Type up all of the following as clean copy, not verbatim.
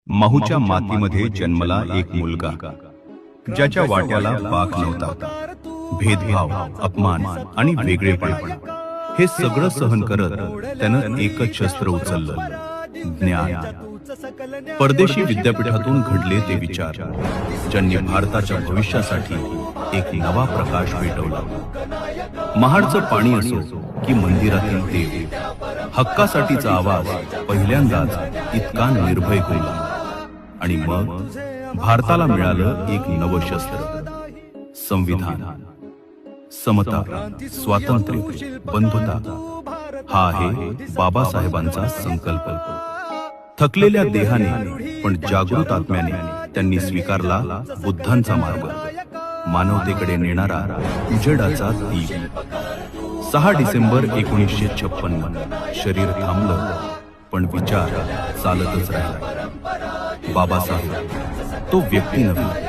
महूच्या मातीमध्ये जन्मला एक मुलगा, ज्याच्या वाट्याला पाक नव्हता. भेदभाव, अपमान आणि वेगळेपणा हे सगळं सहन करत त्यानं एकच शस्त्र उचललं, ज्ञान. परदेशी विद्यापीठातून घडले ते विचार, ज्यांनी भारताच्या भविष्यासाठी एक नवा प्रकाश पेटवला. महाडचं पाणी असो की मंदिरातील देव, हक्कासाठीचा आवाज पहिल्यांदाच इतका निर्भय होईल. आणि मग भारताला मिळालं एक नवं शस्त्र, संविधान. समता, स्वातंत्र्य, बंधुता हा आहे बाबासाहेबांचा संकल्प. थकलेल्या देहाने पण जागृत आत्म्याने त्यांनी स्वीकारला बुद्धांचा मार्ग, मानवतेकडे नेणारा उजेडाचा दीप. 6 डिसेंबर 1956 शरीर थांबलं, पण विचार चालतच राहिला. बाबासाहेब तो व्यक्ती नव्हे,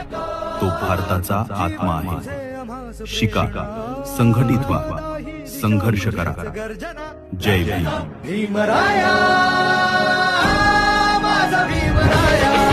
तो भारताचा आत्मा आहे. शिका, संघटित व्हा, संघर्ष करा. जय भीम. भीमराया माझा भीमराया.